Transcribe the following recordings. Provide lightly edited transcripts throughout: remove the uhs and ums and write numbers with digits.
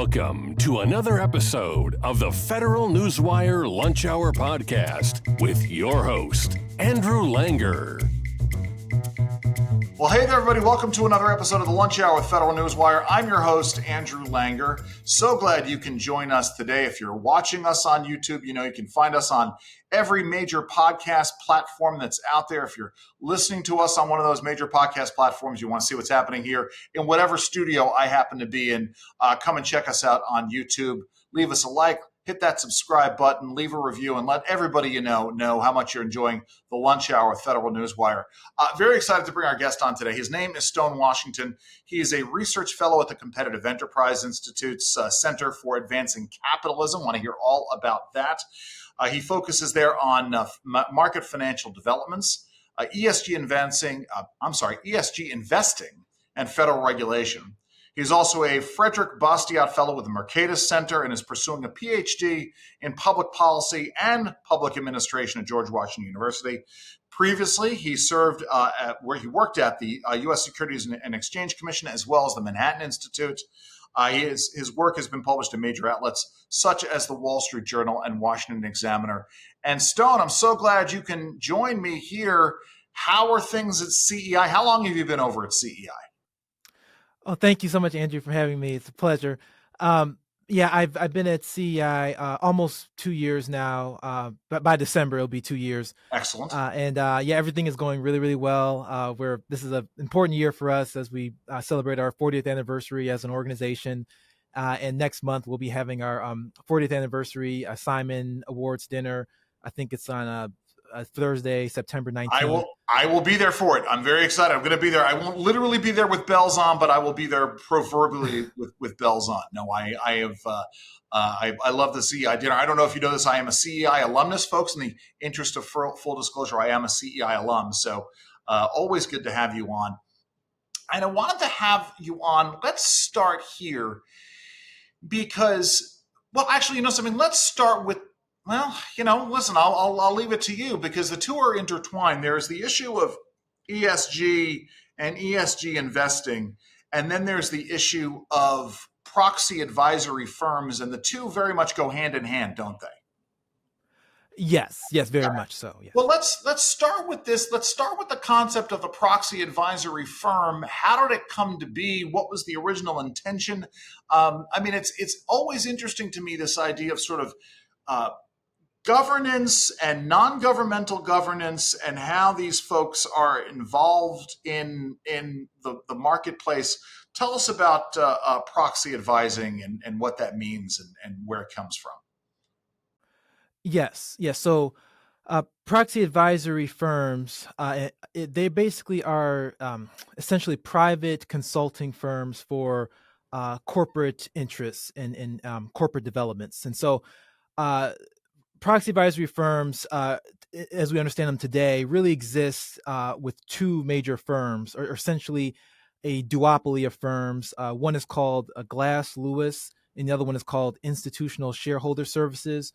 Welcome to another episode of the Federal Newswire Lunch Hour Podcast with your host, Andrew Langer. Well, hey there, everybody. Welcome to another episode of the Lunch Hour with Federal Newswire. I'm your host, Andrew Langer. So glad you can join us today. If you're watching us on YouTube, you know you can find us on every major podcast platform that's out there. If you're listening to us on one of those major podcast platforms, you want to see what's happening here in whatever studio I happen to be in, come and check us out on YouTube. Leave us a like. Hit that subscribe button, leave a review, and let everybody you know how much you're enjoying the Lunch Hour with Federal Newswire. Very excited to bring our guest on today. His name is Stone Washington. He is a research fellow at the Competitive Enterprise Institute's Center for Advancing Capitalism. Want to hear all about that. He focuses there on market financial developments, ESG investing, and federal regulation. He's also a Frédéric Bastiat Fellow with the Mercatus Center and is pursuing a PhD in public policy and public administration at George Washington University. Previously, he served where he worked at the U.S. Securities and Exchange Commission as well as the Manhattan Institute. His work has been published in major outlets such as the Wall Street Journal and Washington Examiner. And Stone, I'm so glad you can join me here. How are things at CEI? How long have you been over at CEI? Oh, thank you so much, Andrew, for having me. It's a pleasure. I've been at CEI almost 2 years now. But by December, it'll be 2 years. Excellent. Everything is going really, really well. This is an important year for us as we celebrate our 40th anniversary as an organization. And next month, we'll be having our 40th anniversary Simon Awards dinner. I think it's on Thursday, September 19th. I will be there for it. I'm very excited. I'm going to be there. I won't literally be there with bells on, but I will be there proverbially with bells on. No, I love the CEI dinner. I don't know if you know this. I am a CEI alumnus, folks. In the interest of full disclosure, I am a CEI alum. So always good to have you on. And I wanted to have you on. Let's start here because, actually, you know something? Let's start with, listen, I'll leave it to you because the two are intertwined. There's the issue of ESG and ESG investing, and then there's the issue of proxy advisory firms, and the two very much go hand in hand, don't they? Yes, very much so. Yes. Well, let's start with this. Let's start with the concept of the proxy advisory firm. How did it come to be? What was the original intention? It's always interesting to me, this idea of sort of governance and non-governmental governance and how these folks are involved in the marketplace. Tell us about proxy advising and what that means and where it comes from. Yes. So proxy advisory firms, they basically are essentially private consulting firms for corporate interests and corporate developments. And so proxy advisory firms, as we understand them today, really exist with two major firms, or essentially a duopoly of firms. One is called Glass Lewis, and the other one is called Institutional Shareholder Services,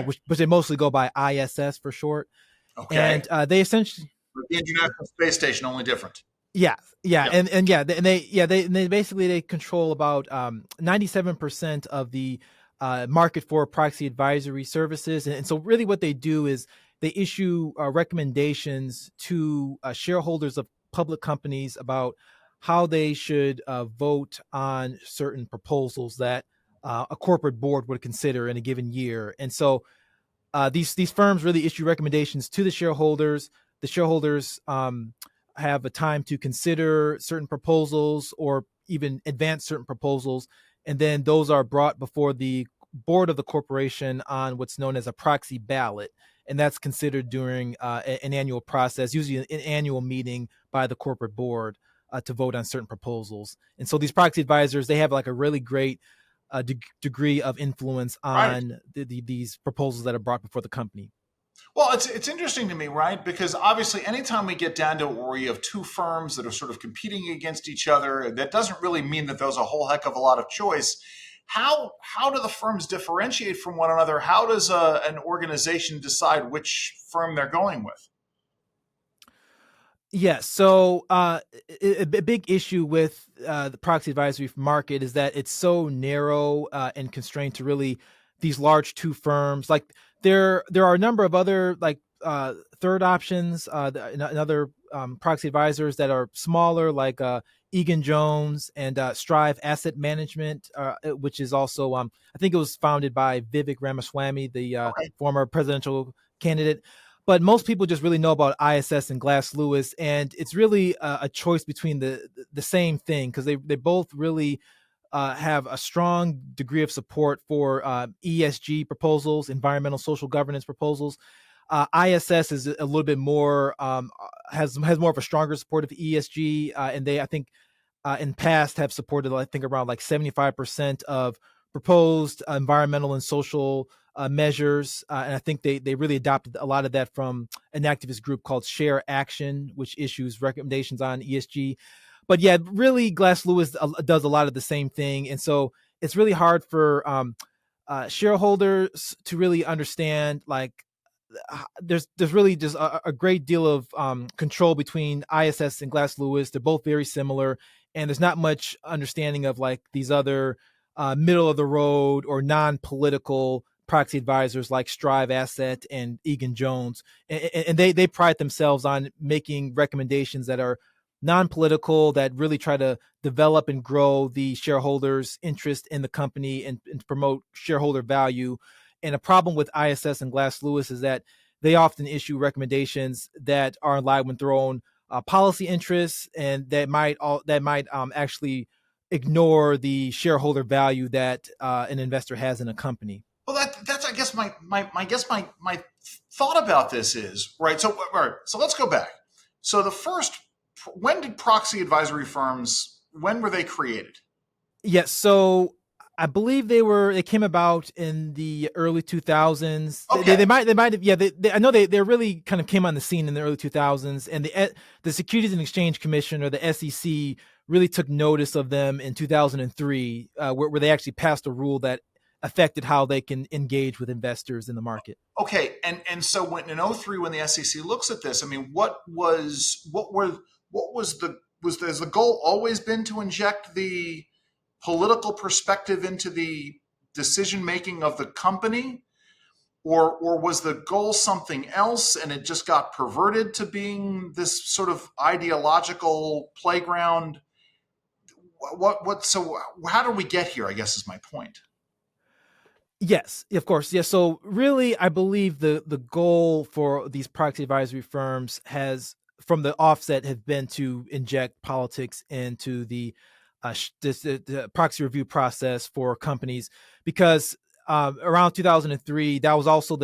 which they mostly go by ISS for short. Okay. And they essentially the International Space Station, only different. Yeah. They basically control about 97% of the market for proxy advisory services. And so really what they do is they issue recommendations to shareholders of public companies about how they should vote on certain proposals that a corporate board would consider in a given year. And so these firms really issue recommendations to the shareholders. The shareholders have a time to consider certain proposals or even advance certain proposals. And then those are brought before the board of the corporation on what's known as a proxy ballot. And that's considered during an annual process, usually an annual meeting by the corporate board to vote on certain proposals. And so these proxy advisors, they have like a really great degree of influence on these proposals that are brought before the company. Well, it's interesting to me, right? Because obviously anytime we get down to where you have two firms that are sort of competing against each other, that doesn't really mean that there's a whole heck of a lot of choice. How do the firms differentiate from one another? How does an organization decide which firm they're going with? Yes. So a big issue with the proxy advisory market is that it's so narrow and constrained to really these large two firms. Like there are a number of other like third options and other proxy advisors that are smaller, like Egan Jones and Strive Asset Management, which is also I think it was founded by Vivek Ramaswamy, the Okay. former presidential candidate. But most people just really know about ISS and Glass Lewis, and it's really a choice between the same thing, because they both really have a strong degree of support for ESG proposals, environmental social governance proposals. ISS is a little bit more has more of a stronger support of ESG, and they, I think, in past have supported, I think, around like 75% of proposed environmental and social measures. And I think they really adopted a lot of that from an activist group called Share Action, which issues recommendations on ESG. But yeah, really, Glass Lewis does a lot of the same thing. And so it's really hard for shareholders to really understand, like, there's really just a great deal of control between ISS and Glass Lewis. They're both very similar, and there's not much understanding of like these other middle of the road or non-political proxy advisors like Strive Asset and Egan Jones, and they pride themselves on making recommendations that are non-political, that really try to develop and grow the shareholders' interest in the company and promote shareholder value. And a problem with ISS and Glass Lewis is that they often issue recommendations that are in line with their own policy interests, and that might actually ignore the shareholder value that an investor has in a company. Well, that's I guess my thought about this is right. So all right, so let's go back. So when did proxy advisory firms, when were they created? Yes, so I believe they came about in the early 2000s. Okay. They might have, yeah. I know they really kind of came on the scene in the early 2000s, and the Securities and Exchange Commission, or the SEC, really took notice of them in 2003, where they actually passed a rule that affected how they can engage with investors in the market. Okay, and so when in '03, when the SEC looks at this, I mean, was has the goal always been to inject the political perspective into the decision making of the company, or was the goal something else and it just got perverted to being this sort of ideological playground? So how did we get here, I guess, is my point. Yes, of course. Yes. So really, I believe the goal for these proxy advisory firms has, from the offset, have been to inject politics into the the proxy review process for companies, because around 2003, that was also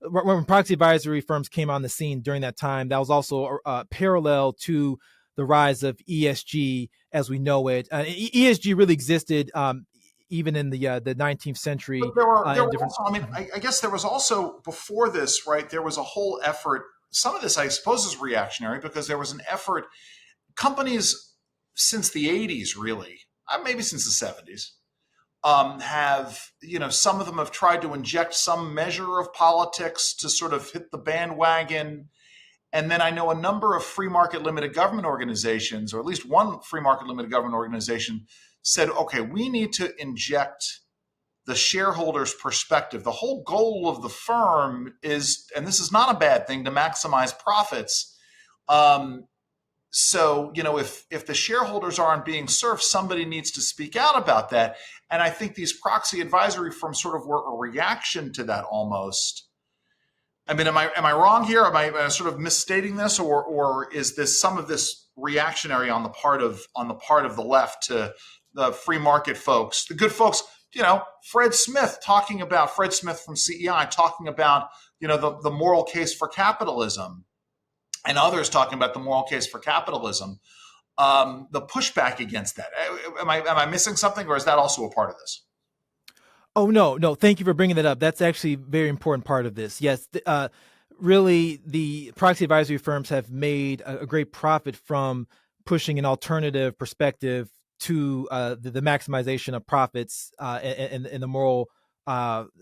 when proxy advisory firms came on the scene during that time. That was also parallel to the rise of ESG as we know it. ESG really existed even in the 19th century. But there were different. also, I mean, I guess there was also before this, right? There was a whole effort. Some of this, I suppose, is reactionary because there was an effort. Companies since the '80s, really, maybe since the '70s, have, some of them have tried to inject some measure of politics to sort of hit the bandwagon. And then I know a number of free market limited government organizations, or at least one free market limited government organization, said, okay, we need to inject the shareholder's perspective. The whole goal of the firm is, and this is not a bad thing, to maximize profits. So, if the shareholders aren't being served, somebody needs to speak out about that. And I think these proxy advisory firms sort of were a reaction to that almost. I mean, am I wrong here? Am I sort of misstating this, or is this some of this reactionary on the part of the left to the free market folks, the good folks? Fred Smith from CEI talking about the moral case for capitalism, and others talking about the moral case for capitalism. The pushback against that. Am I missing something, or is that also a part of this? Oh, no. Thank you for bringing that up. That's actually a very important part of this. Yes, really, the proxy advisory firms have made a great profit from pushing an alternative perspective to the maximization of profits and the moral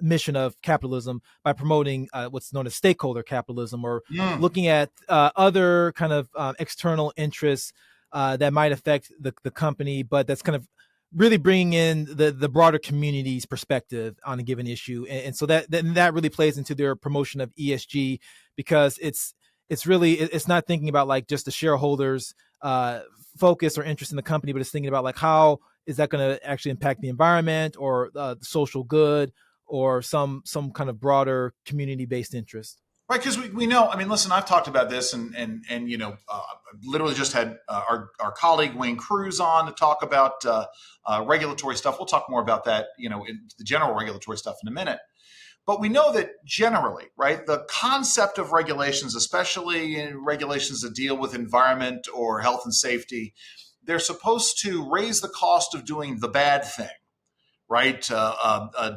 mission of capitalism by promoting what's known as stakeholder capitalism, or Mm. looking at other kind of external interests that might affect the company, but that's kind of really bringing in the broader community's perspective on a given issue. And so that really plays into their promotion of ESG, because it's not thinking about like just the shareholders focus or interest in the company, but it's thinking about like, how is that going to actually impact the environment or the social good or some kind of broader community-based interest. Right, because we know. I mean, listen, I've talked about this, and literally just had our colleague Wayne Cruz on to talk about regulatory stuff. We'll talk more about that, in the general regulatory stuff in a minute. But we know that generally, right, the concept of regulations, especially in regulations that deal with environment or health and safety, they're supposed to raise the cost of doing the bad thing, right?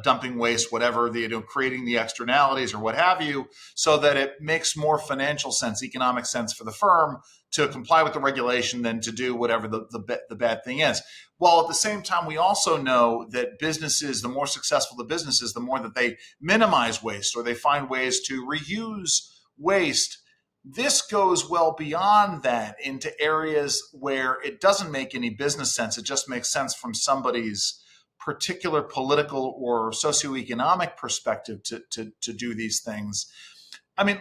Dumping waste, whatever, creating the externalities or what have you, so that it makes more financial sense, economic sense for the firm to comply with the regulation than to do whatever the bad thing is. While at the same time, we also know that businesses, the more successful the businesses, the more that they minimize waste or they find ways to reuse waste. This goes well beyond that into areas where it doesn't make any business sense. It just makes sense from somebody's particular political or socioeconomic perspective to do these things. I mean,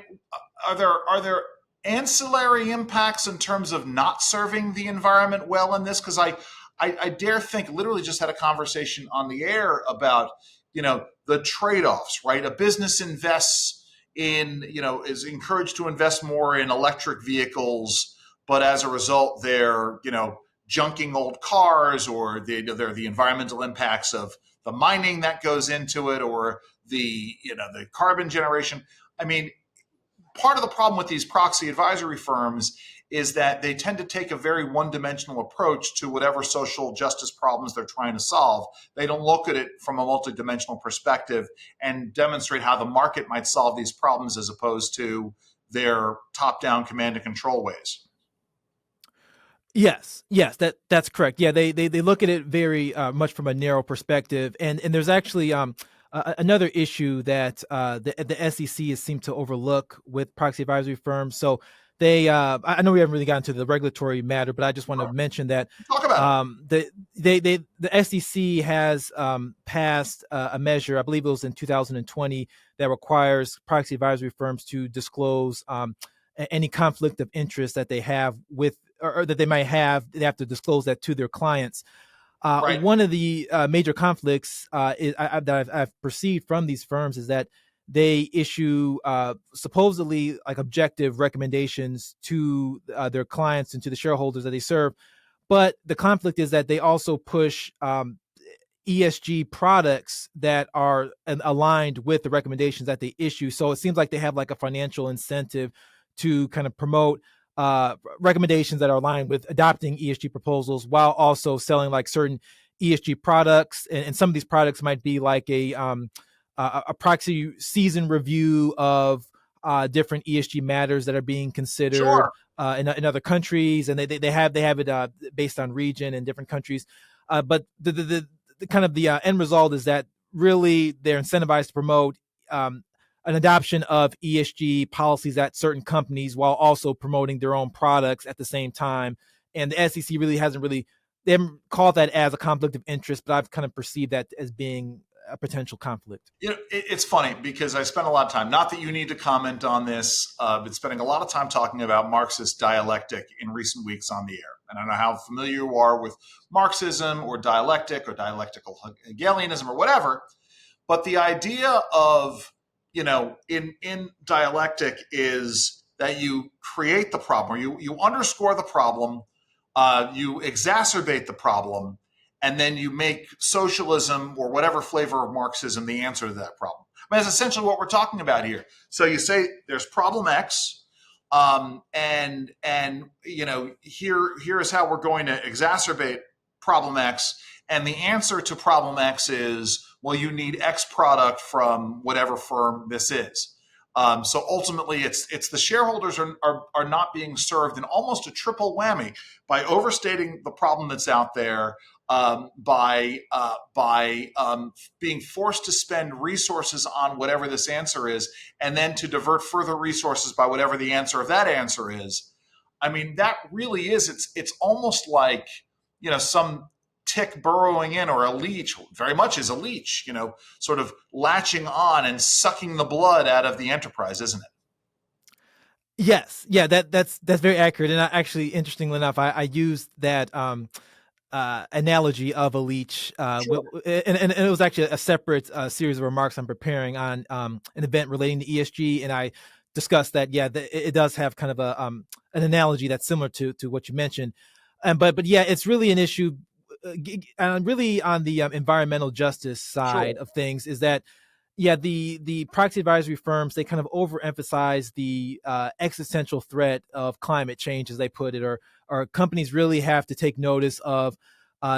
are there ancillary impacts in terms of not serving the environment well in this? Because I dare think, literally just had a conversation on the air about, the trade-offs, right? A business invests in, is encouraged to invest more in electric vehicles, but as a result, they're, junking old cars, or the environmental impacts of the mining that goes into it, or the carbon generation. I mean, part of the problem with these proxy advisory firms is that they tend to take a very one-dimensional approach to whatever social justice problems they're trying to solve. They don't look at it from a multidimensional perspective and demonstrate how the market might solve these problems, as opposed to their top-down command and control ways. Yes, that's correct. Yeah, they look at it very much from a narrow perspective, and there's actually another issue that the SEC has seemed to overlook with proxy advisory firms. So they, I know we haven't really gotten to the regulatory matter, but I just want to mention that Talk about the SEC has passed a measure, I believe it was in 2020, that requires proxy advisory firms to disclose any conflict of interest that they have with, or that they might have. They have to disclose that to their clients. Right. One of the major conflicts that I've perceived from these firms is that they issue supposedly like objective recommendations to their clients and to the shareholders that they serve. But the conflict is that they also push ESG products that are aligned with the recommendations that they issue. So it seems like they have like a financial incentive to kind of promote recommendations that are aligned with adopting ESG proposals, while also selling like certain ESG products. And some of these products might be like a proxy season review of different ESG matters that are being considered. Sure. In other countries, and they have it based on region in different countries. But the kind of the end result is that really they're incentivized to promote an adoption of ESG policies at certain companies, while also promoting their own products at the same time. And the SEC really they haven't called that as a conflict of interest, but I've kind of perceived that as being a potential conflict. It's funny because I spent a lot of time, not that you need to comment on this, but spending a lot of time talking about Marxist dialectic in recent weeks on the air. And I don't know how familiar you are with Marxism or dialectic or dialectical Hegelianism or whatever, but the idea of, in dialectic is that you create the problem, or you underscore the problem, you exacerbate the problem, and then you make socialism or whatever flavor of Marxism the answer to that problem. I mean, that's essentially what we're talking about here. So you say there's problem X, and here is how we're going to exacerbate problem X, and the answer to problem X is, well, you need X product from whatever firm this is. So ultimately, it's the shareholders are not being served in almost a triple whammy by overstating the problem that's out there, by being forced to spend resources on whatever this answer is, and then to divert further resources by whatever the answer of that answer is. I mean, that really is. It's almost like, some tick burrowing in, or a leech, very much is a leech, sort of latching on and sucking the blood out of the enterprise, isn't it? Yes. Yeah, that's very accurate. And actually, interestingly enough, I used that analogy of a leech, Sure. and it was actually a separate series of remarks I'm preparing on an event relating to ESG, and I discussed that. Yeah, it does have kind of an analogy that's similar to what you mentioned, but yeah, it's really an issue, really on the environmental justice side Sure. of things. Is that the proxy advisory firms, they kind of overemphasize the existential threat of climate change, as they put it, or companies really have to take notice of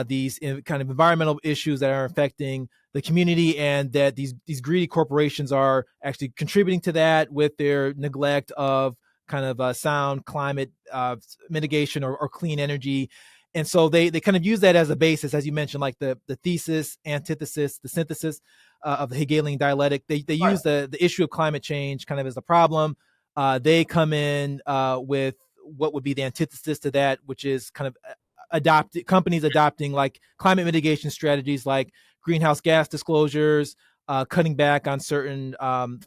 these kind of environmental issues that are affecting the community, and that these greedy corporations are actually contributing to that with their neglect of kind of sound climate mitigation or clean energy. And so they kind of use that as a basis, as you mentioned, like the thesis, antithesis, the synthesis of the Hegelian dialectic. They Right. use the issue of climate change kind of as the problem. They come in with what would be the antithesis to that, which is kind of companies adopting like climate mitigation strategies, like greenhouse gas disclosures, cutting back on certain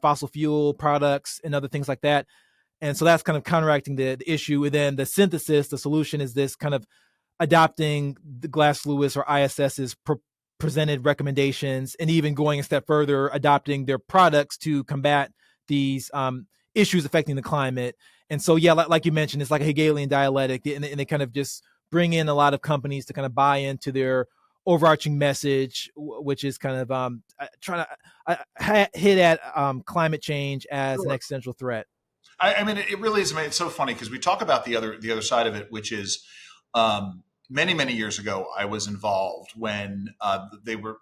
fossil fuel products and other things like that. And so that's kind of counteracting the issue. And then the synthesis, the solution, is this kind of adopting the Glass-Lewis or ISS's presented recommendations, and even going a step further, adopting their products to combat these issues affecting the climate. And so, yeah, like you mentioned, it's like a Hegelian dialectic, and they kind of just bring in a lot of companies to kind of buy into their overarching message, which is kind of trying to hit at climate change as an Sure. existential threat. I mean, it really is. I mean, it's so funny because we talk about the other side of it, which is many years ago, I was involved when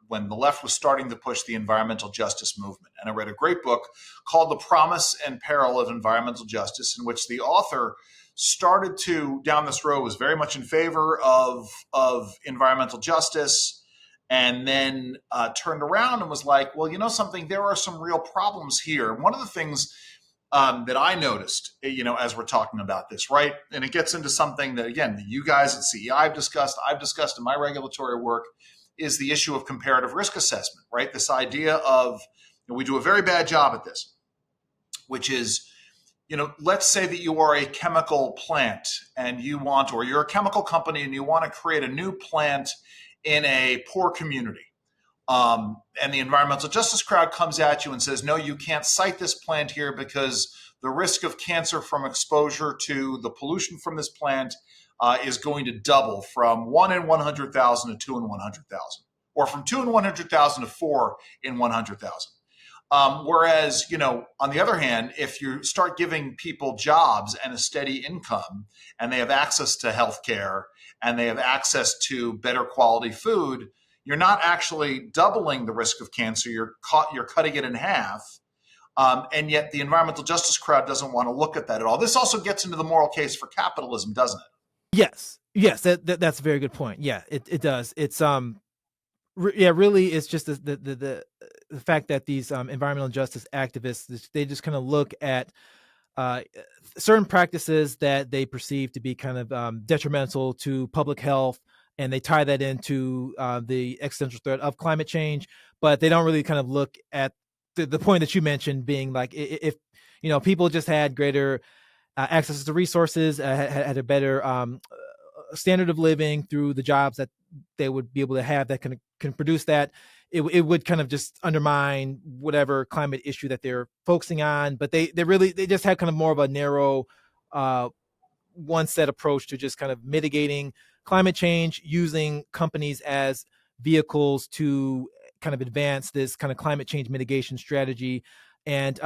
when the left was starting to push the environmental justice movement, and I read a great book called "The Promise and Peril of Environmental Justice," in which the author started to down this road, was very much in favor of environmental justice, and then turned around and was like, well, something, there are some real problems here. One of the things that I noticed, as we're talking about this, right? And it gets into something that, again, you guys at CEI I've discussed in my regulatory work, is the issue of comparative risk assessment, right? This idea of, we do a very bad job at this, which is, let's say that you are a chemical plant and or you're a chemical company and you want to create a new plant in a poor community. And the environmental justice crowd comes at you and says, no, you can't site this plant here because the risk of cancer from exposure to the pollution from this plant is going to double from 1 in 100,000 to 2 in 100,000, or from 2 in 100,000 to 4 in 100,000. Whereas, on the other hand, if you start giving people jobs and a steady income, and they have access to healthcare, and they have access to better quality food, you're not actually doubling the risk of cancer. You're cutting it in half. And yet the environmental justice crowd doesn't want to look at that at all. This also gets into the moral case for capitalism, doesn't it? Yes, that's a very good point. Yeah, it does. It's really, it's just the fact that these environmental justice activists, they just kind of look at certain practices that they perceive to be kind of detrimental to public health, and they tie that into the existential threat of climate change. But they don't really kind of look at the point that you mentioned, being like, if people just had greater access to resources, had a better standard of living through the jobs that they would be able to have that can produce that, it would kind of just undermine whatever climate issue that they're focusing on. But they just have kind of more of a narrow one set approach to just kind of mitigating climate change, using companies as vehicles to kind of advance this kind of climate change mitigation strategy. And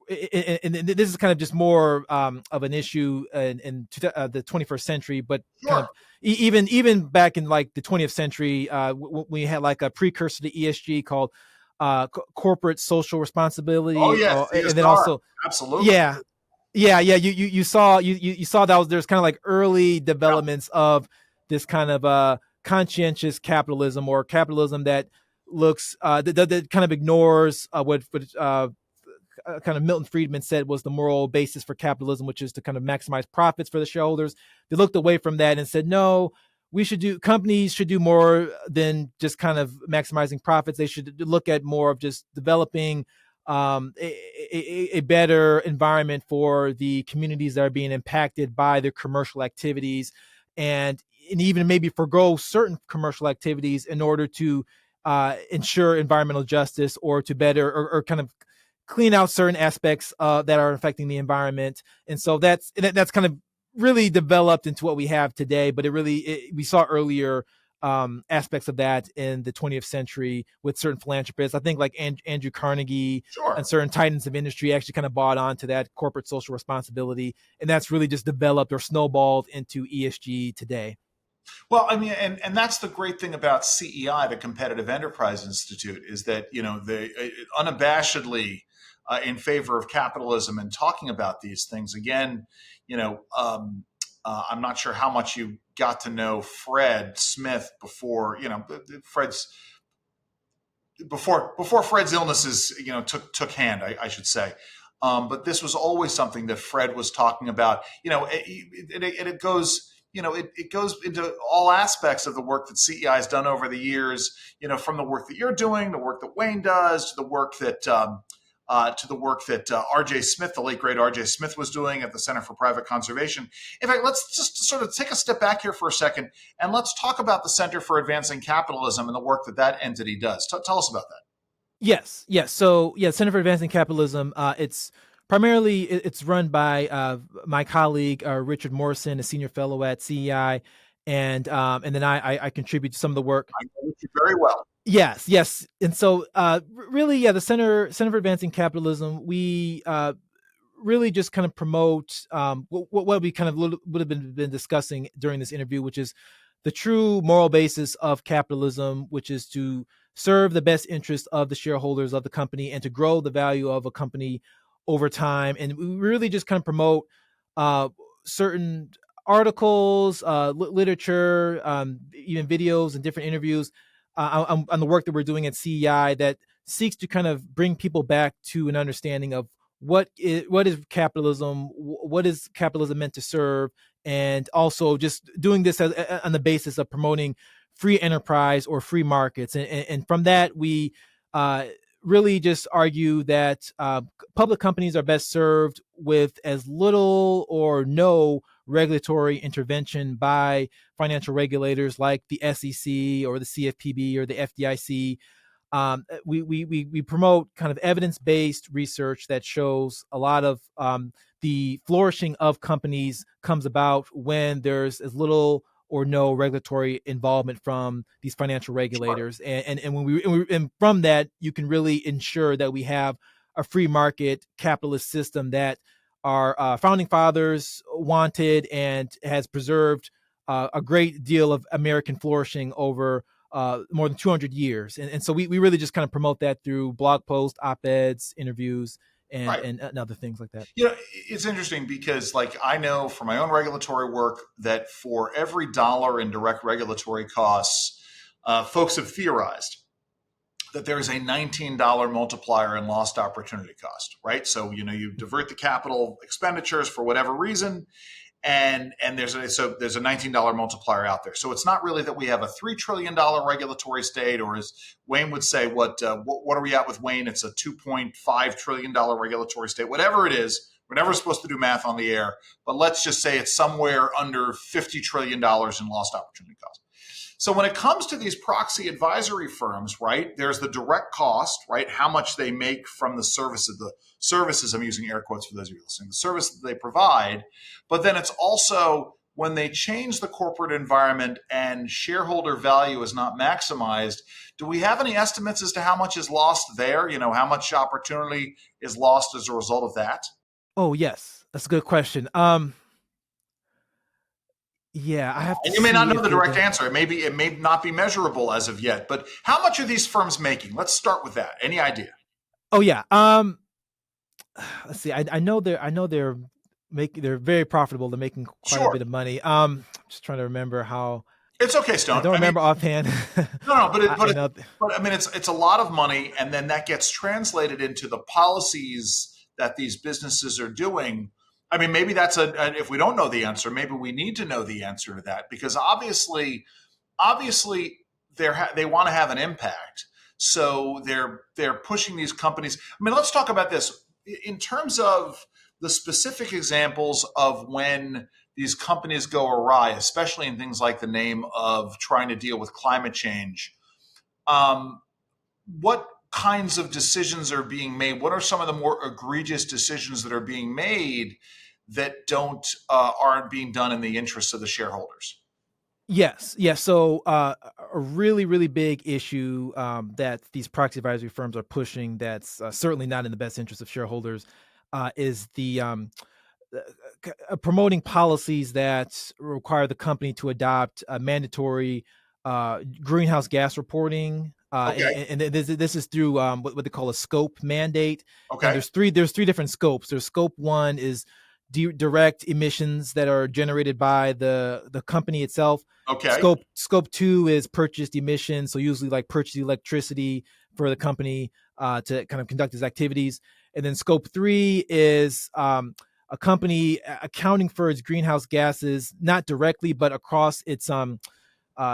this is kind of just more of an issue in the 21st century, but Sure. kind of even back in like the 20th century, we had like a precursor to ESG called corporate social Oh responsibility, yes, and then CSR. also, Absolutely. yeah, yeah. You saw that there's kind of like early developments of this kind of conscientious capitalism, or capitalism that looks that kind of ignores what kind of Milton Friedman said was the moral basis for capitalism, which is to kind of maximize profits for the shareholders. They looked away from that and said, no, companies should do more than just kind of maximizing profits. They should look at more of just developing a better environment for the communities that are being impacted by their commercial activities, and even maybe forgo certain commercial activities in order to ensure environmental justice, or to better or kind of clean out certain aspects that are affecting the environment. And so that's kind of really developed into what we have today. But we saw earlier aspects of that in the 20th century with certain philanthropists. I think like Andrew Carnegie Sure. and certain titans of industry actually kind of bought onto that corporate social responsibility. And that's really just developed or snowballed into ESG today. Well, I mean, and that's the great thing about CEI, the Competitive Enterprise Institute, is that, they unabashedly in favor of capitalism and talking about these things. Again, I'm not sure how much you got to know Fred Smith before Fred's illnesses, took hand, I should say. But this was always something that Fred was talking about. It goes. It goes into all aspects of the work that CEI has done over the years. From the work that you're doing, the work that Wayne does, to the work that R.J. Smith, the late great R.J. Smith, was doing at the Center for Private Conservation. In fact, let's just sort of take a step back here for a second, and let's talk about the Center for Advancing Capitalism and the work that entity does. Tell us about that. Yes. So, Center for Advancing Capitalism. It's run by my colleague Richard Morrison, a senior fellow at CEI, and then I contribute to some of the work. I know Richard very well. Yes, and so the Center for Advancing Capitalism, we really just kind of promote what we kind of would have been discussing during this interview, which is the true moral basis of capitalism, which is to serve the best interest of the shareholders of the company and to grow the value of a company over time. And we really just kind of promote certain articles, literature, even videos and different interviews on the work that we're doing at CEI that seeks to kind of bring people back to an understanding of what is capitalism, what is capitalism meant to serve, and also just doing this on the basis of promoting free enterprise or free markets. And from that, we really just argue that public companies are best served with as little or no regulatory intervention by financial regulators like the SEC or the CFPB or the FDIC. We promote kind of evidence-based research that shows a lot of the flourishing of companies comes about when there's as little or no regulatory involvement from these financial regulators. Sure. And from that, you can really ensure that we have a free market capitalist system that our founding fathers wanted and has preserved a great deal of American flourishing over more than 200 years. And so we really just kind of promote that through blog posts, op-eds, interviews, and other things like that. It's interesting because I know from my own regulatory work that for every dollar in direct regulatory costs, folks have theorized that there is a $19 multiplier in lost opportunity cost, right? So, you divert the capital expenditures for whatever reason, and there's a $19 multiplier out there. So it's not really that we have a $3 trillion regulatory state, or as Wayne would say, what are we at with Wayne? It's a $2.5 trillion regulatory state, whatever it is. We're never supposed to do math on the air, but let's just say it's somewhere under $50 trillion in lost opportunity cost. So when it comes to these proxy advisory firms, right, there's the direct cost, right, how much they make from the services, I'm using air quotes for those of you listening, the service that they provide. But then it's also when they change the corporate environment and shareholder value is not maximized. Do we have any estimates as to how much is lost there? How much opportunity is lost as a result of that? Oh, yes. That's a good question. Yeah, I have to And you may not see know if the they direct don't. answer. It may not be measurable as of yet. But how much are these firms making? Let's start with that. Any idea? Oh yeah. Let's see. I know they're making, they're very profitable. They're making quite a Sure. bit of money. Just trying to remember how. It's okay, I Stone. don't I mean, remember offhand. no, I know. but I mean, it's a lot of money, and then that gets translated into the policies that these businesses are doing. I mean, maybe that's if we don't know the answer, maybe we need to know the answer to that, because obviously they want to have an impact, so they're pushing these companies. I mean, let's talk about this in terms of the specific examples of when these companies go awry, especially in things like the name of trying to deal with climate change. What kinds of decisions are being made? What are some of the more egregious decisions that are being made that aren't being done in the interests of the shareholders? Yes, yes. So a really, really big issue that these proxy advisory firms are pushing, that's certainly not in the best interest of shareholders, is the promoting policies that require the company to adopt a mandatory greenhouse gas reporting. Okay. And this is through what they call a scope mandate. And Okay. there's three different scopes. There's scope one is direct emissions that are generated by the company itself. Okay. Scope two is purchased emissions, so usually like purchased electricity for the company to kind of conduct its activities. And then scope three is a company accounting for its greenhouse gases, not directly, but across its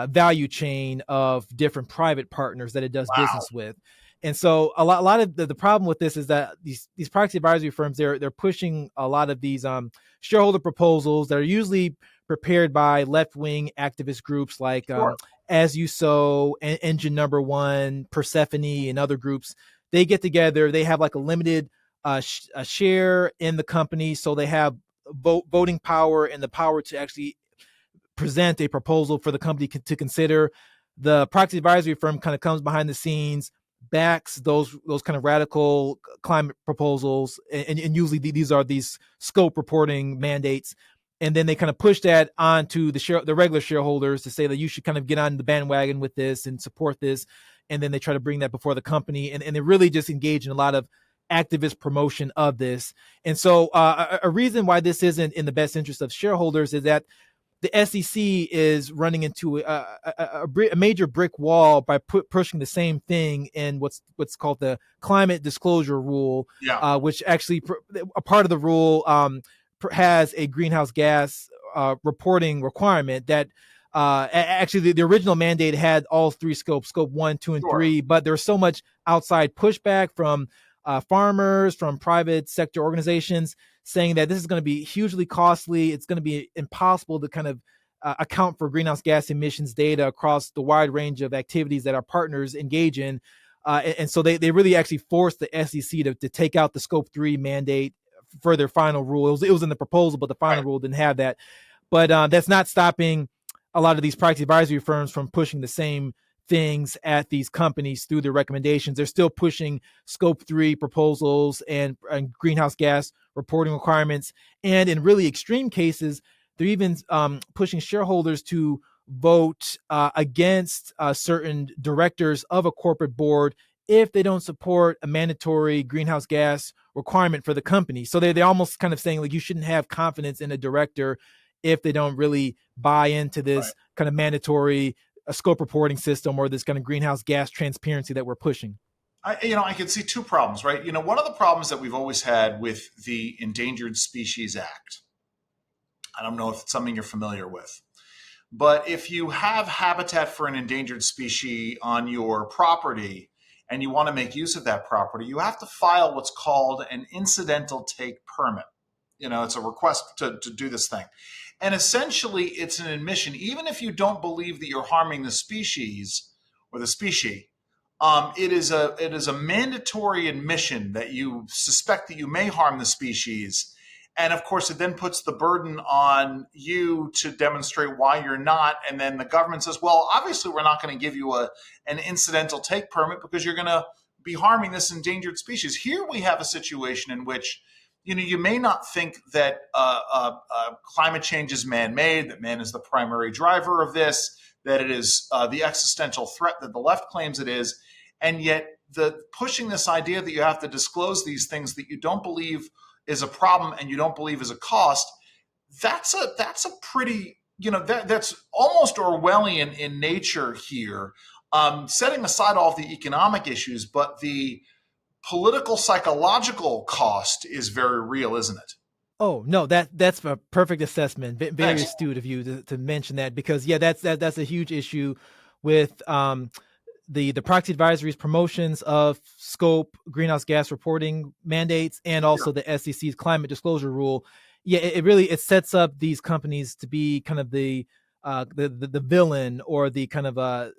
value chain of different private partners that it does Wow. business with. And so a lot of the problem with this is that these proxy advisory firms, they're pushing a lot of these shareholder proposals that are usually prepared by left-wing activist groups like Sure. As You Sow, Engine Number One, Persephone, and other groups. They get together. They have like a limited a share in the company, so they have voting power and the power to actually present a proposal for the company to consider. The proxy advisory firm kind of comes behind the scenes, backs those kind of radical climate proposals, and usually these are these scope reporting mandates. And then they kind of push that onto the regular shareholders to say that you should kind of get on the bandwagon with this and support this. And then they try to bring that before the company, and they really just engage in a lot of activist promotion of this. And so a reason why this isn't in the best interest of shareholders is that the SEC is running into a major brick wall by pushing the same thing in what's called the climate disclosure rule, Yeah. which actually a part of the rule has a greenhouse gas reporting requirement that actually the original mandate had all three scopes, scope 1, 2, and Sure. 3, but there's so much outside pushback from farmers, from private sector organizations, saying that this is going to be hugely costly. It's going to be impossible to kind of account for greenhouse gas emissions data across the wide range of activities that our partners engage in. And so they really actually forced the SEC to take out the scope 3 mandate for their final rule. It was in the proposal, but the final rule didn't have that. But that's not stopping a lot of these proxy advisory firms from pushing the same things at these companies through their recommendations. They're still pushing scope 3 proposals and greenhouse gas reporting requirements. And in really extreme cases, they're even pushing shareholders to vote against certain directors of a corporate board if they don't support a mandatory greenhouse gas requirement for the company. So they're almost kind of saying like you shouldn't have confidence in a director if they don't really buy into this kind of mandatory a scope reporting system or this kind of greenhouse gas transparency that we're pushing. I can see two problems, right? One of the problems that we've always had with the Endangered Species Act, I don't know if it's something you're familiar with, but if you have habitat for an endangered species on your property and you want to make use of that property, you have to file what's called an incidental take permit. It's a request to do this thing. And essentially, it's an admission, even if you don't believe that you're harming the species or the species, it is a mandatory admission that you suspect that you may harm the species. And of course, it then puts the burden on you to demonstrate why you're not. And then the government says, well, obviously, we're not going to give you an incidental take permit because you're going to be harming this endangered species. Here we have a situation in which you may not think that climate change is man-made, that man is the primary driver of this, that it is the existential threat that the left claims it is, and yet the pushing this idea that you have to disclose these things that you don't believe is a problem and you don't believe is a cost, that's a pretty, that's almost Orwellian in nature here, setting aside all of the economic issues, but the political psychological cost is very real, isn't it? Oh no, that's a perfect assessment. Very Thanks. astute of you to mention that, because that's a huge issue with the proxy advisory's promotions of scope greenhouse gas reporting mandates, and also the SEC's climate disclosure rule. Yeah, it sets up these companies to be kind of the villain, or the kind of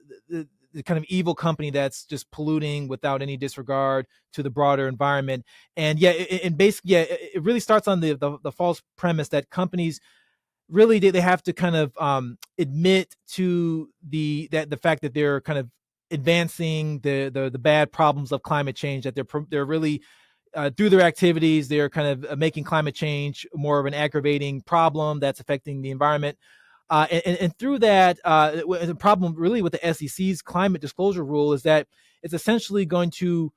the kind of evil company that's just polluting without any disregard to the broader environment. And basically, it really starts on the false premise that companies really they have to kind of admit to the fact that they're kind of advancing the bad problems of climate change, that they're really through their activities they're kind of making climate change more of an aggravating problem that's affecting the environment. And through that, the problem really with the SEC's climate disclosure rule is that it's essentially going to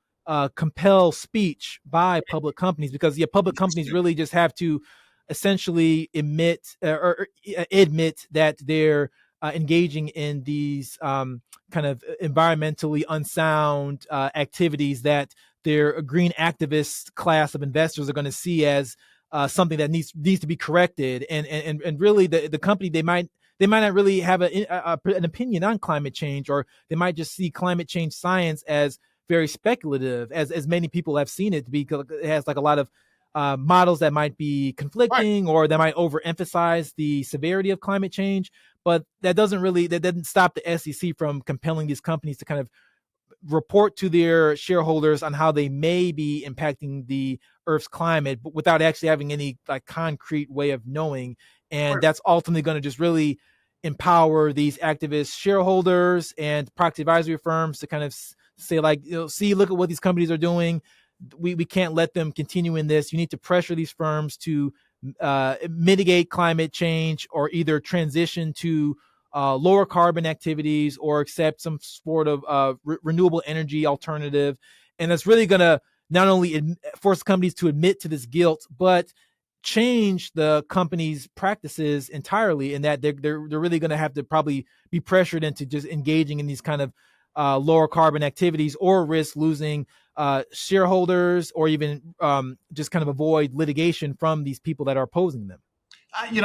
compel speech by public companies, because public companies really just have to essentially admit that they're engaging in these kind of environmentally unsound activities that their green activist class of investors are going to see as something that needs to be corrected, and really the company they might not really have an opinion on climate change, or they might just see climate change science as very speculative, as many people have seen it to be, because it has like a lot of models that might be conflicting, or that might overemphasize the severity of climate change. But that doesn't stop the SEC from compelling these companies to kind of report to their shareholders on how they may be impacting the Earth's climate, but without actually having any like concrete way of knowing. And that's ultimately going to just really empower these activist shareholders and proxy advisory firms to kind of say, like, see, look at what these companies are doing. We can't let them continue in this. You need to pressure these firms to mitigate climate change, or either transition to lower carbon activities, or accept some sort of renewable energy alternative. And that's really going to not only force companies to admit to this guilt, but change the company's practices entirely, in that they're really going to have to probably be pressured into just engaging in these kind of lower carbon activities, or risk losing shareholders, or even just kind of avoid litigation from these people that are opposing them.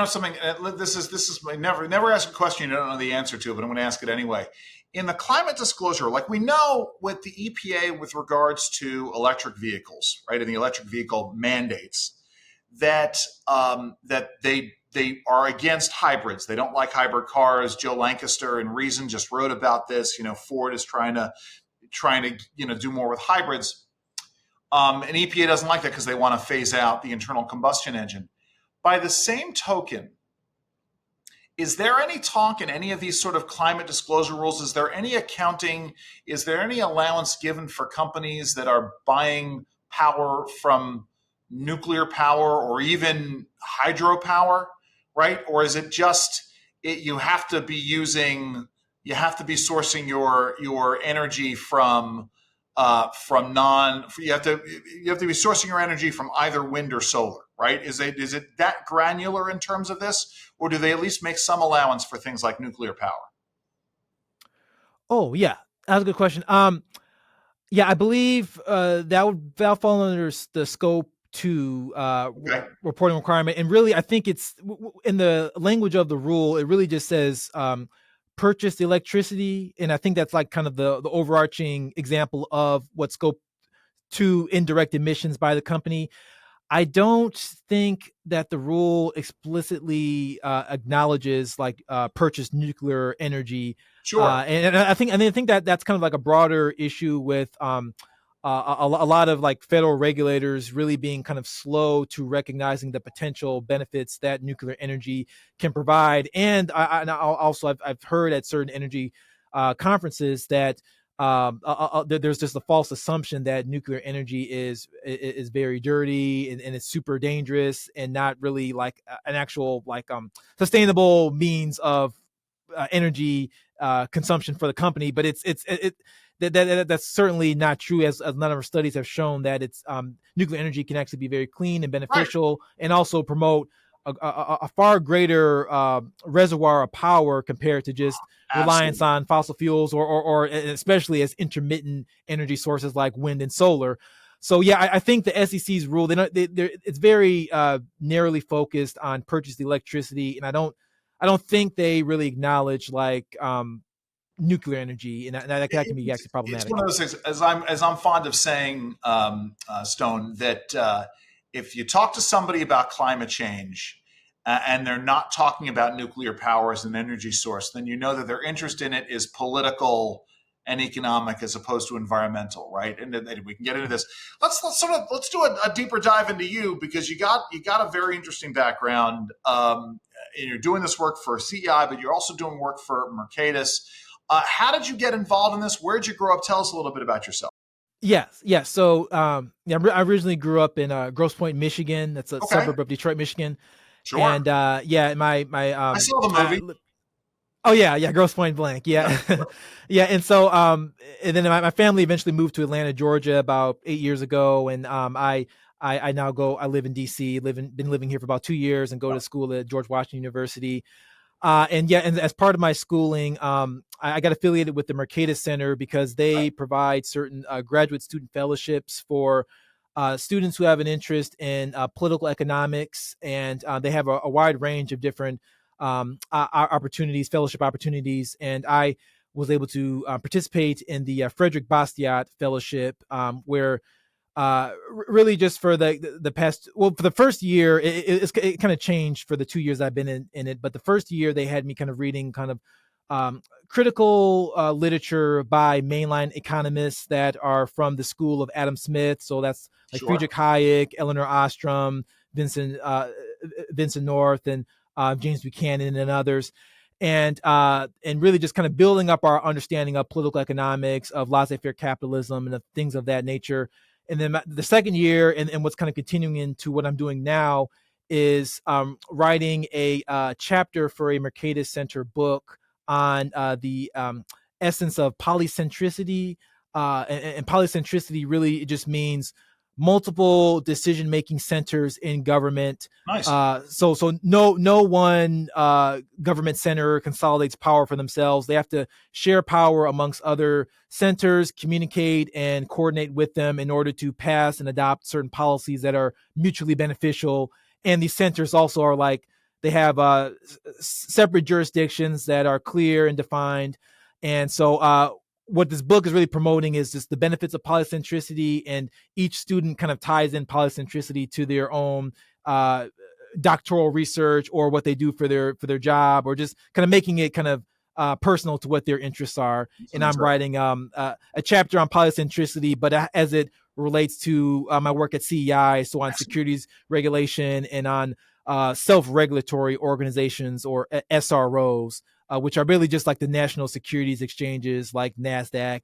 Something. This is never ask a question you don't know the answer to, but I'm going to ask it anyway. In the climate disclosure, like we know with the EPA with regards to electric vehicles, right, and the electric vehicle mandates, that they are against hybrids. They don't like hybrid cars. Joe Lancaster in Reason just wrote about this. Ford is trying to do more with hybrids, and EPA doesn't like that because they want to phase out the internal combustion engine. By the same token, is there any talk in any of these sort of climate disclosure rules? Is there any accounting? Is there any allowance given for companies that are buying power from nuclear power or even hydropower, right? Or is it just you have to be sourcing your energy from you have to be sourcing your energy from either wind or solar, right? Is it that granular in terms of this, or do they at least make some allowance for things like nuclear power? Oh yeah, that's a good question. I believe that'll fall under the scope 2 reporting requirement, and really I think it's in the language of the rule. It really just says purchased electricity, and I think that's like kind of the overarching example of what scope 2 indirect emissions by the company. I don't think that the rule explicitly acknowledges like purchased nuclear energy. Sure. And I think that that's kind of like a broader issue with a lot of like federal regulators really being kind of slow to recognizing the potential benefits that nuclear energy can provide. And I've heard at certain energy conferences that there's just a false assumption that nuclear energy is very dirty and it's super dangerous and not really like an actual sustainable means of energy consumption for the company. But that's certainly not true, as a lot of our studies have shown that it's nuclear energy can actually be very clean and beneficial, right, and also promote a far greater reservoir of power compared to just reliance on fossil fuels or especially as intermittent energy sources like wind and solar. So yeah, I think the SEC's rule, it's very narrowly focused on purchased electricity, and I don't think they really acknowledge nuclear energy, and that can be actually problematic. It's one of those things, as I'm fond of saying, Stone, that if you talk to somebody about climate change and they're not talking about nuclear power as an energy source, then you know that their interest in it is political and economic as opposed to environmental, right? And we can get into this. Let's do a deeper dive into you, because you got a very interesting background. And you're doing this work for CEI, but you're also doing work for Mercatus. How did you get involved in this? Where did you grow up? Tell us a little bit about yourself. Yes. So I originally grew up in Grosse Pointe, Michigan. That's a suburb of Detroit, Michigan. Sure. And my I saw the movie. Oh yeah, Grosse Pointe Blank, yeah, yeah. And so and then my family eventually moved to Atlanta, Georgia, about 8 years ago, and I now I live in DC, been living here for about 2 years, and go to school at George Washington University. And as part of my schooling, I got affiliated with the Mercatus Center because they provide certain graduate student fellowships for students who have an interest in political economics, and they have a wide range of different opportunities, fellowship opportunities. And I was able to participate in the Frédéric Bastiat Fellowship, where really just for the past, for the first year, it kind of changed for the 2 years I've been in it. But the first year they had me kind of reading kind of critical literature by mainline economists that are from the school of Adam Smith. So that's like Friedrich Hayek, Elinor Ostrom, Vincent North, and James Buchanan and others. And really just kind of building up our understanding of political economics, of laissez-faire capitalism, and of things of that nature. And then the second year, and what's kind of continuing into what I'm doing now, is writing a chapter for a Mercatus Center book on the essence of polycentricity. And polycentricity really just means multiple decision-making centers in government. Nice. So no one government center consolidates power for themselves. They have to share power amongst other centers, communicate and coordinate with them in order to pass and adopt certain policies that are mutually beneficial. And these centers also are they have separate jurisdictions that are clear and defined. And so what this book is really promoting is just the benefits of polycentricity, and each student kind of ties in polycentricity to their own doctoral research or what they do for their job, or just kind of making it kind of personal to what their interests are. And I'm writing a chapter on polycentricity, but as it relates to my work at CEI, so on securities regulation and on self-regulatory organizations, or SROs, which are really just like the national securities exchanges like NASDAQ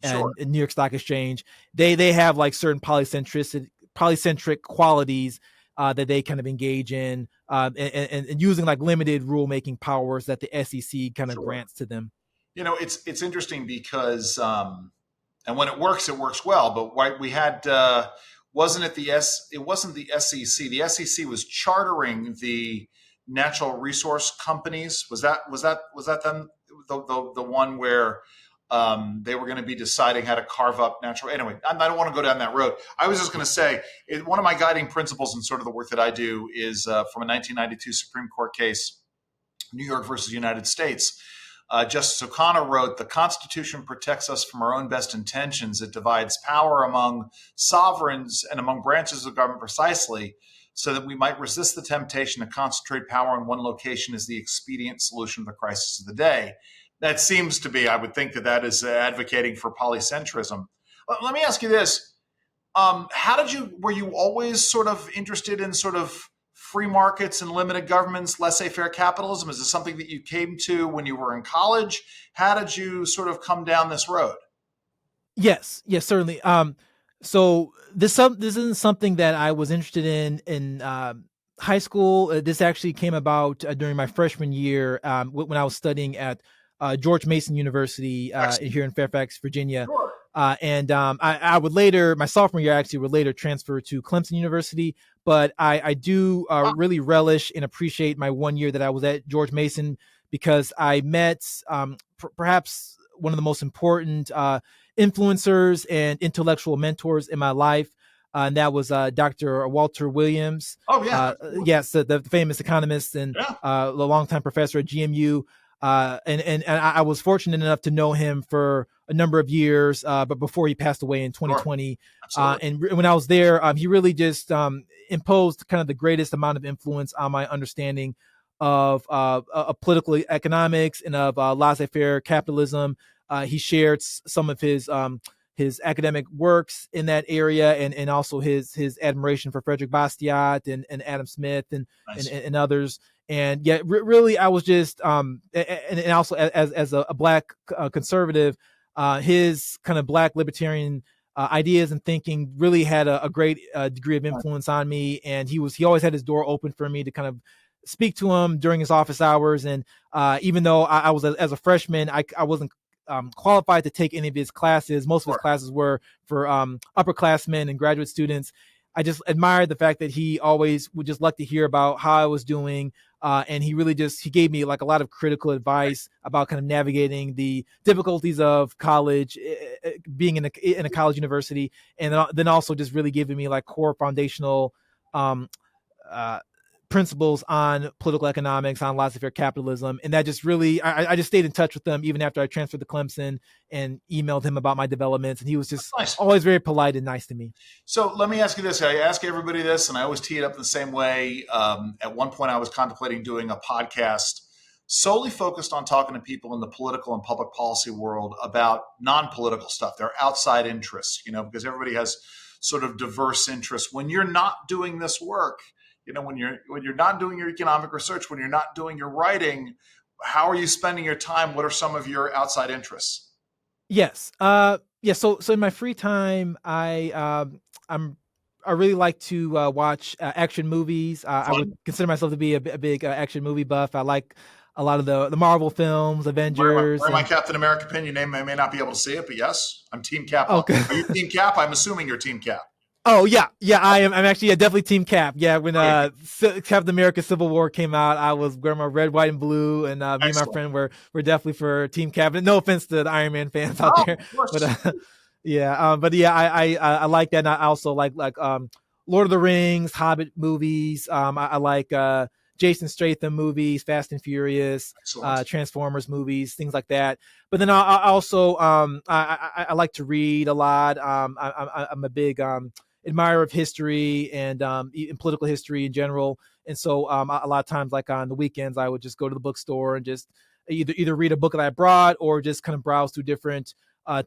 and New York Stock Exchange. They have like certain polycentric qualities that they kind of engage in, and using like limited rulemaking powers that the SEC kind of grants to them. You know, it's interesting because, and when it works well. But we had it wasn't the SEC. The SEC was chartering the natural resource companies. Was that them? The one where they were going to be deciding how to carve up natural. Anyway, I don't want to go down that road. I was just going to say, one of my guiding principles in sort of the work that I do is from a 1992 Supreme Court case, New York versus United States. Justice O'Connor wrote, "The Constitution protects us from our own best intentions. It divides power among sovereigns and among branches of government precisely so that we might resist the temptation to concentrate power in one location as the expedient solution to the crisis of the day." That seems to be, I would think that is advocating for polycentrism. Let me ask you this. Were you always sort of interested in sort of free markets and limited governments, laissez-faire capitalism? Is this something that you came to when you were in college? How did you sort of come down this road? Yes, yes, certainly. So this isn't something that I was interested in high school. This actually came about during my freshman year when I was studying at George Mason University Excellent. here in Fairfax, Virginia. Sure. And I would later, my sophomore year, actually would later transfer to Clemson University. But I do Wow. really relish and appreciate my 1 year that I was at George Mason, because I met perhaps one of the most important influencers and intellectual mentors in my life. And that was Dr. Walter Williams. Oh, yeah. Yes, the famous economist and the longtime professor at GMU. And I was fortunate enough to know him for a number of years, but before he passed away in 2020. Sure. And when I was there, he really just imposed kind of the greatest amount of influence on my understanding of political economics and of laissez-faire capitalism. He shared some of his academic works in that area, and also his admiration for Frédéric Bastiat and Adam Smith and Nice. and others. And yet, really, I was just and also as a black conservative, his kind of black libertarian ideas and thinking really had a great degree of influence on me. And he always had his door open for me to kind of speak to him during his office hours. And even though I was as a freshman, I wasn't qualified to take any of his classes. Most of his classes were for upperclassmen and graduate students. I just admired the fact that he always would just like to hear about how I was doing. And he really he gave me like a lot of critical advice about kind of navigating the difficulties of college, being in a college university, and then also just really giving me like core foundational principles on political economics, on laissez-faire capitalism. And that just really, I just stayed in touch with them even after I transferred to Clemson and emailed him about my developments. And he was just always very polite and nice to me. So let me ask you this. I ask everybody this, and I always tee it up the same way. At one point, I was contemplating doing a podcast solely focused on talking to people in the political and public policy world about non-political stuff, their outside interests, because everybody has sort of diverse interests. When you're not doing this work, when you're not doing your economic research, when you're not doing your writing, how are you spending your time? What are some of your outside interests? Yes. So in my free time, I really like to watch action movies. I would consider myself to be a big action movie buff. I like a lot of the Marvel films, Avengers. Wearing my Captain America pin. You may not be able to see it, but yes, I'm Team Cap. Okay. Are you Team Cap? I'm assuming you're Team Cap. Oh yeah, I am. I'm actually definitely Team Cap. Yeah, when Captain America: Civil War came out, I was wearing my red, white, and blue, and me and my friend were definitely for Team Cap. And no offense to the Iron Man fans out there, but I like that. And I also like Lord of the Rings, Hobbit movies. I like Jason Statham movies, Fast and Furious, Transformers movies, things like that. But then I also I like to read a lot. I'm a big admirer of history and political history in general. And so a lot of times, like on the weekends, I would just go to the bookstore and just either read a book that I brought or just kind of browse through different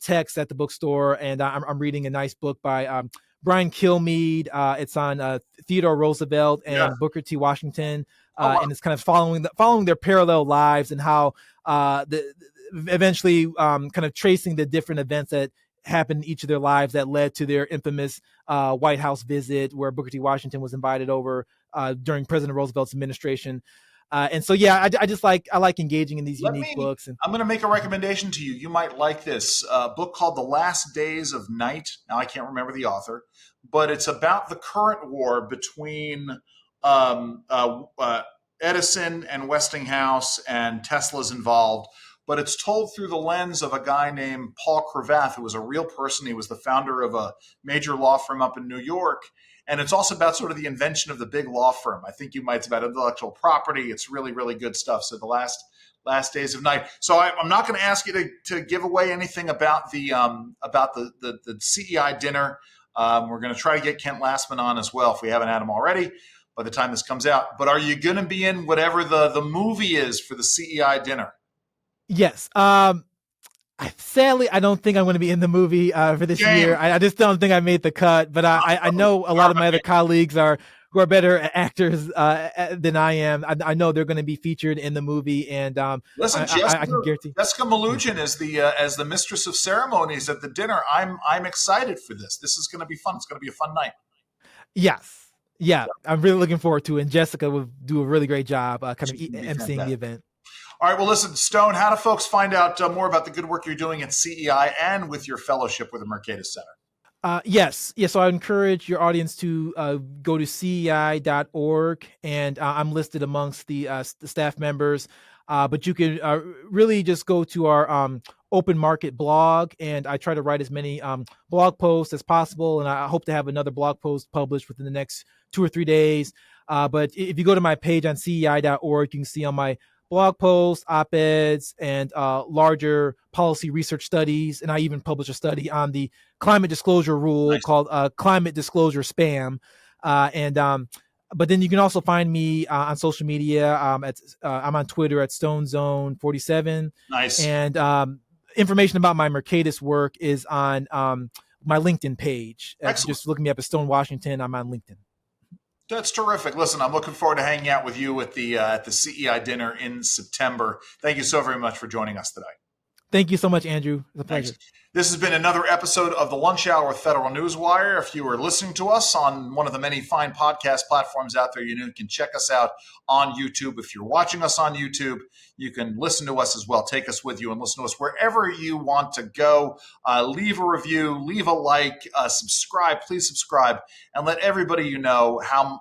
texts at the bookstore. And I'm reading a nice book by Brian Kilmeade. It's on Theodore Roosevelt and Booker T. Washington. And it's kind of following their parallel lives and how eventually kind of tracing the different events that happened in each of their lives that led to their infamous White House visit where Booker T. Washington was invited over during President Roosevelt's administration. And so, I like engaging in these unique books. And I'm going to make a recommendation to you. You might like this book called The Last Days of Night. Now, I can't remember the author, but it's about the current war between Edison and Westinghouse, and Tesla's involved. But it's told through the lens of a guy named Paul Cravath, who was a real person. He was the founder of a major law firm up in New York. And it's also about sort of the invention of the big law firm. I think it's about intellectual property. It's really, really good stuff. So The Last Days of Night. So I'm not going to ask you to give away anything about the CEI dinner. We're going to try to get Kent Lastman on as well if we haven't had him already by the time this comes out. But are you going to be in whatever the movie is for the CEI dinner? Yes. Sadly, I don't think I'm going to be in the movie for this year. I just don't think I made the cut. But I know a lot of my other colleagues are who are better actors than I am. I know they're going to be featured in the movie, and listen, I can guarantee Jessica Malugin is as the mistress of ceremonies at the dinner. I'm excited for this. This is going to be fun. It's going to be a fun night. Yes. Yeah, I'm really looking forward to it. And Jessica will do a really great job emceeing the event. All right. Well, listen, Stone, how do folks find out more about the good work you're doing at CEI and with your fellowship with the Mercatus Center? Yes. So I encourage your audience to go to cei.org, and I'm listed amongst the staff members. But you can really just go to our open market blog, and I try to write as many blog posts as possible, and I hope to have another blog post published within the next 2 or 3 days. But if you go to my page on cei.org, you can see on my blog posts, op-eds, and larger policy research studies. And I even published a study on the climate disclosure rule called Climate Disclosure Spam. But then you can also find me on social media. I'm on Twitter at StoneZone47. Nice. And information about my Mercatus work is on my LinkedIn page. Just looking me up at Stone Washington. I'm on LinkedIn. That's terrific. Listen, I'm looking forward to hanging out with you at the CEI dinner in September. Thank you so very much for joining us today. Thank you so much, Andrew. It's a pleasure. Thanks. This has been another episode of the Lunch Hour with Federal Newswire. If you are listening to us on one of the many fine podcast platforms out there, you can check us out on YouTube. If you're watching us on YouTube, you can listen to us as well. Take us with you and listen to us wherever you want to go. Leave a review, leave a like, subscribe. Please subscribe, and let everybody you know how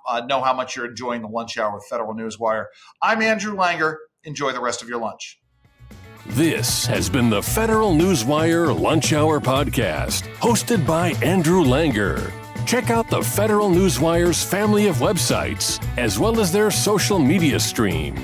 much you're enjoying the Lunch Hour with Federal Newswire. I'm Andrew Langer. Enjoy the rest of your lunch. This has been the Federal Newswire Lunch Hour Podcast, hosted by Andrew Langer. Check out the Federal Newswire's family of websites, as well as their social media stream.